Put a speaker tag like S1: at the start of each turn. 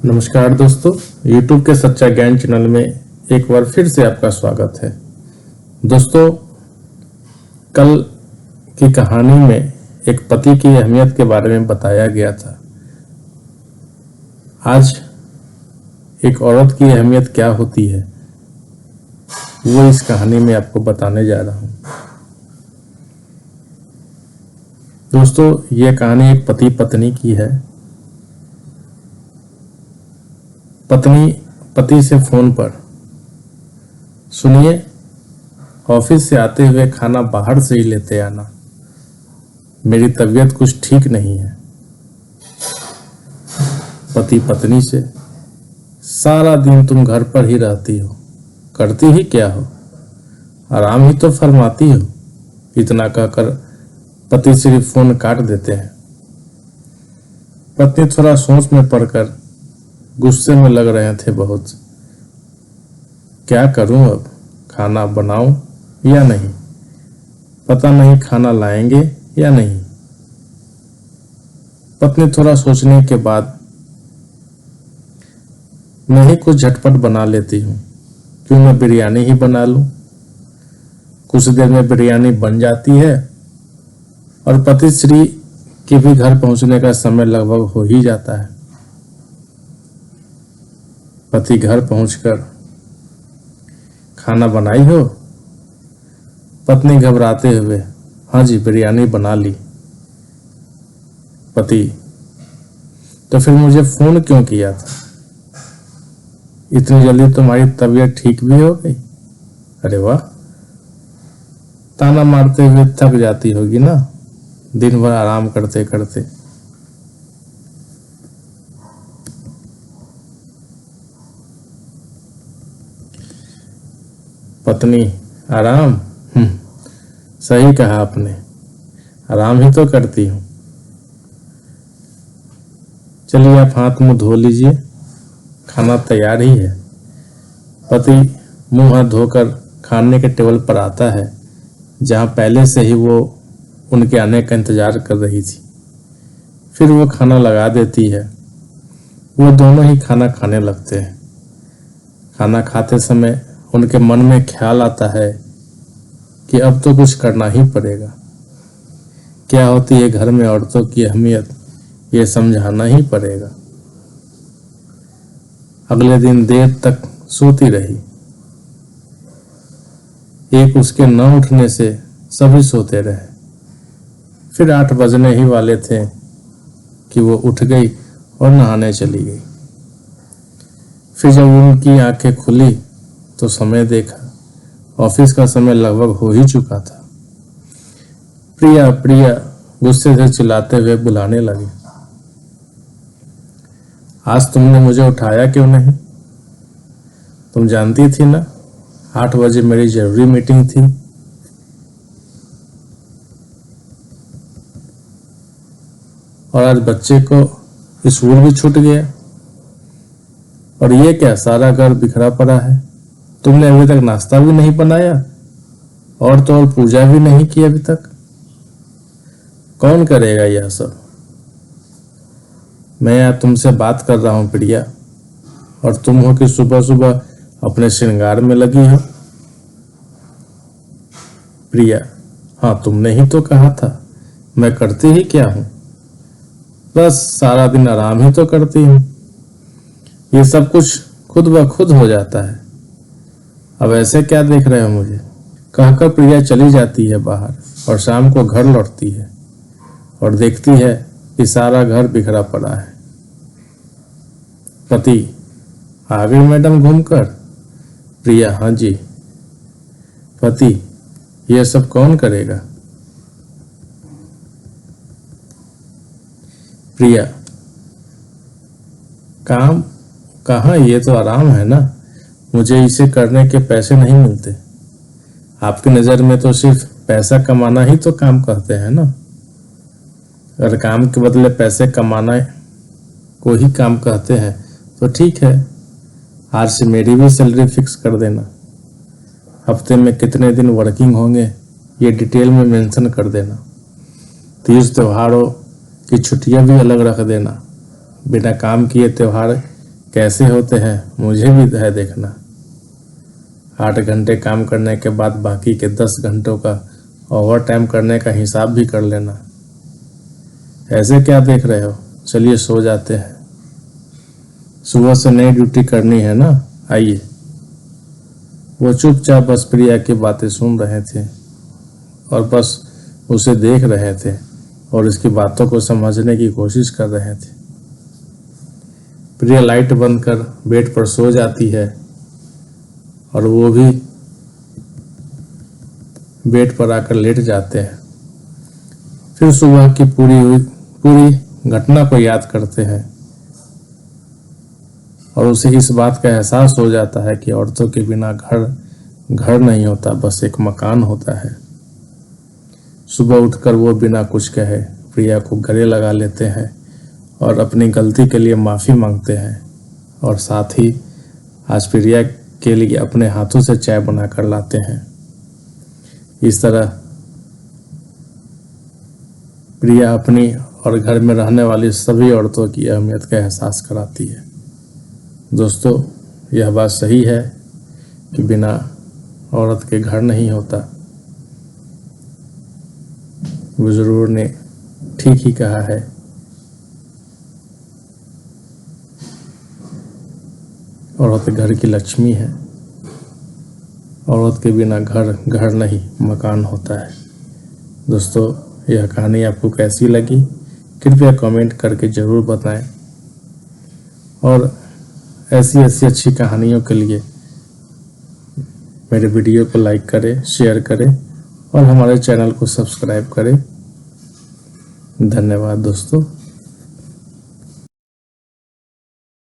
S1: नमस्कार दोस्तों, YouTube के सच्चा ज्ञान चैनल में एक बार फिर से आपका स्वागत है। दोस्तों, कल की कहानी में एक पति की अहमियत के बारे में बताया गया था। आज एक औरत की अहमियत क्या होती है वो इस कहानी में आपको बताने जा रहा हूँ। दोस्तों, यह कहानी एक पति पत्नी की है। पत्नी पति से फोन पर, सुनिए, ऑफिस से आते हुए खाना बाहर से ही लेते आना, मेरी तबीयत कुछ ठीक नहीं है। पति पत्नी से, सारा दिन तुम घर पर ही रहती हो, करती ही क्या हो, आराम ही तो फरमाती हो। इतना कहकर पति सिर्फ फोन काट देते हैं। पत्नी थोड़ा सोच में पड़कर गुस्से में लग रहे थे बहुत। क्या करूं अब, खाना बनाऊं या नहीं, पता नहीं खाना लाएंगे या नहीं। पत्नी थोड़ा सोचने के बाद, मैं ही कुछ झटपट बना लेती हूँ, क्यों मैं बिरयानी ही बना लूं। कुछ देर में बिरयानी बन जाती है और पति श्री के भी घर पहुंचने का समय लगभग हो ही जाता है। पति घर पहुंचकर, खाना बनाई हो? पत्नी घबराते हुए, हाँ जी, बिरयानी बना ली। पति, तो फिर मुझे फोन क्यों किया था? इतनी जल्दी तुम्हारी तबीयत ठीक भी हो गई? अरे वाह, ताना मारते हुए थक जाती होगी ना, दिन भर आराम करते करते। पत्नी, आराम? सही कहा आपने, आराम ही तो करती हूँ। चलिए आप हाथ मुंह धो लीजिए, खाना तैयार ही है। पति मुंह हाथ धोकर खाने के टेबल पर आता है, जहाँ पहले से ही वो उनके आने का इंतजार कर रही थी। फिर वो खाना लगा देती है। वो दोनों ही खाना खाने लगते हैं। खाना खाते समय उनके मन में ख्याल आता है कि अब तो कुछ करना ही पड़ेगा। क्या होती है घर में औरतों की अहमियत, ये समझाना ही पड़ेगा। अगले दिन देर तक सोती रही। एक उसके न उठने से सभी सोते रहे। फिर 8 बजने ही वाले थे कि वो उठ गई और नहाने चली गई। फिर जब उनकी आंखें खुली तो समय देखा, ऑफिस का समय लगभग हो ही चुका था। प्रिया प्रिया गुस्से से चिल्लाते हुए बुलाने लगे। आज तुमने मुझे उठाया क्यों नहीं? तुम जानती थी ना 8 बजे मेरी जरूरी मीटिंग थी। और आज बच्चे को स्कूल भी छूट गया। और ये क्या, सारा घर बिखरा पड़ा है। तुमने अभी तक नाश्ता भी नहीं बनाया और तो और पूजा भी नहीं की अभी तक। कौन करेगा यह सब? मैं यहाँ तुमसे बात कर रहा हूँ प्रिया, और तुम हो कि सुबह सुबह अपने श्रृंगार में लगी हो। प्रिया, हाँ, तुमने ही तो कहा था, मैं करती ही क्या हूँ, बस सारा दिन आराम ही तो करती हूँ। ये सब कुछ खुद ब खुद हो जाता है। अब ऐसे क्या देख रहे हो मुझे? कहकर प्रिया चली जाती है बाहर और शाम को घर लौटती है और देखती है कि सारा घर बिखरा पड़ा है। पति, आ गई मैडम घूमकर? प्रिया, हाँ जी। पति, यह सब कौन करेगा? प्रिया, काम कहाँ, ये तो आराम है ना, मुझे इसे करने के पैसे नहीं मिलते। आपकी नजर में तो सिर्फ पैसा कमाना ही तो काम कहते हैं ना। अगर काम के बदले पैसे कमाना को ही काम कहते हैं तो ठीक है, आज से मेरी भी सैलरी फिक्स कर देना। हफ्ते में कितने दिन वर्किंग होंगे ये डिटेल में मेंशन कर देना। तीज त्योहारों की छुट्टियां भी अलग रख देना। बिना काम किए त्योहार कैसे होते हैं मुझे भी है देखना। 8 घंटे काम करने के बाद बाकी के 10 घंटों का ओवर टाइम करने का हिसाब भी कर लेना। ऐसे क्या देख रहे हो, चलिए सो जाते हैं, सुबह से नई ड्यूटी करनी है ना, आइए। वो चुपचाप बस प्रिया की बातें सुन रहे थे और बस उसे देख रहे थे और इसकी बातों को समझने की कोशिश कर रहे थे। प्रिया लाइट बंद कर बेड पर सो जाती है और वो भी बेड पर आकर लेट जाते हैं। फिर सुबह की पूरी घटना को याद करते हैं और उसे इस बात का एहसास हो जाता है कि औरतों के बिना घर नहीं होता, बस एक मकान होता है। सुबह उठकर वो बिना कुछ कहे प्रिया को गले लगा लेते हैं और अपनी गलती के लिए माफ़ी मांगते हैं और साथ ही आज प्रिया के लिए अपने हाथों से चाय बनाकर लाते हैं। इस तरह प्रिया अपनी और घर में रहने वाली सभी औरतों की अहमियत का एहसास कराती है। दोस्तों, यह बात सही है कि बिना औरत के घर नहीं होता। बुजुर्गों ने ठीक ही कहा है। औरत घर की लक्ष्मी है। औरत के बिना घर नहीं मकान होता है। दोस्तों, यह कहानी आपको कैसी लगी कृपया कमेंट करके ज़रूर बताएं और ऐसी अच्छी कहानियों के लिए मेरे वीडियो को लाइक करें, शेयर करें और हमारे चैनल को सब्सक्राइब करें। धन्यवाद दोस्तों।